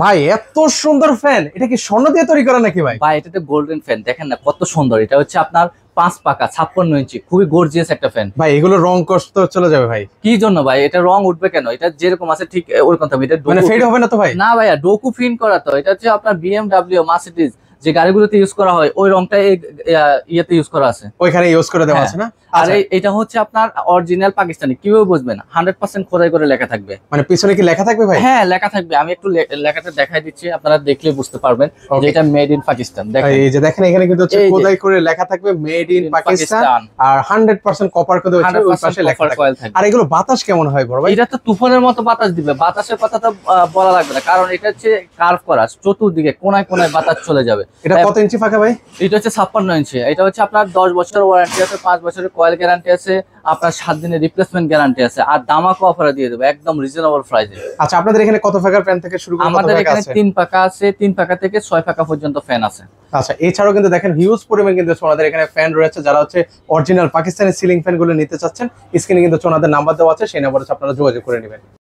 ভাই এত সুন্দর ফ্যান, এটা কি স্বর্ণ দিয়ে তৈরি করা নাকি ভাই? ভাই এটা তো গোল্ডেন ফ্যান, দেখেন না কত সুন্দর। এটা হচ্ছে আপনার 5 পাকা 56 ইঞ্চি, খুবই গর্জিয়াস একটা ফ্যান। ভাই এগুলো রং কষ্ট চলে যাবে ভাই। কি জন্য ভাই? এটা রং উঠবে কেন? এটা যেরকম আছে ঠিক ওরকম থাকবে। এটা মানে ফেড হবে না তো ভাই? না ভাইয়া, ডোকু প্রিন্ট করা তো। এটা হচ্ছে আপনার বিএমডব্লিউ, মার্সিডিজ যে গাড়িগুলোতে ইউজ করা হয় ওই রংটা ইয়েতে ইউজ করা আছে, ওইখানে ইউজ করে দেওয়া আছে না? আর আচ্ছা, এটা হচ্ছে আপনার অরিজিনাল পাকিস্তানি। কিভাবে বুঝবেন? 100% খোদাই করে লেখা থাকবে। মানে পিছনে কি লেখা থাকবে ভাই? হ্যাঁ লেখা থাকবে, আমি একটু লেখাটা দেখাই দিচ্ছি, আপনারা দেখলে বুঝতে পারবেন যে Okay. এটা মেড ইন পাকিস্তান। দেখেন এই যে দেখেন এখানে কিন্তু হচ্ছে এই যে। খোদাই করে লেখা থাকবে মেড ইন পাকিস্তান, আর 100% কপার কিন্তু হচ্ছে ওই 100% পাশে লেখা কপার থাকবে। কয়েল থাকবে। আর এগুলো বাতাস কেমন হয় বড় ভাই? এটা তো তুফানের মতো বাতাস দিবে। বাতাসের কথা তো বলা লাগবে না, কারণ এটা হচ্ছে কার্ভ করা, চতুর্দিকে কোনায় কোনায় বাতাস চলে যাবে। এটা কত ইঞ্চি ফাঁকা ভাই? এটা হচ্ছে 56 ইঞ্চি। এটা হচ্ছে আপনার 10 বছরের ওয়ারেন্টি আছে, 5 বছরের কয়েল গ্যারান্টি আছে, আপনার 7 দিনের রিপ্লেসমেন্ট গ্যারান্টি আছে, আর দামাকো অফারে দিয়ে দেবো একদম রিজনেবল প্রাইসে। আচ্ছা, আপনাদের এখানে কত ফাঁকার ফ্যান থেকে শুরু করে কত আমাদের ফাঁকা এখানে আছে? 3 পাকা আছে, 3 পাকা থেকে 6 পাকা পর্যন্ত ফ্যান আছে। আচ্ছা, এছাড়াও কিন্তু দেখেন হিউজ পরিমাণ কিন্তু ওনাদের এখানে ফ্যান রয়েছে। যারা হচ্ছে অরিজিনাল পাকিস্তানি সিলিং ফ্যান গুলো নিতে চাচ্ছেন, স্ক্রিনে কিন্তু ওনাদের নাম্বার দেওয়া আছে, সেই নাম্বারে আপনারা যোগাযোগ করে নেবেন।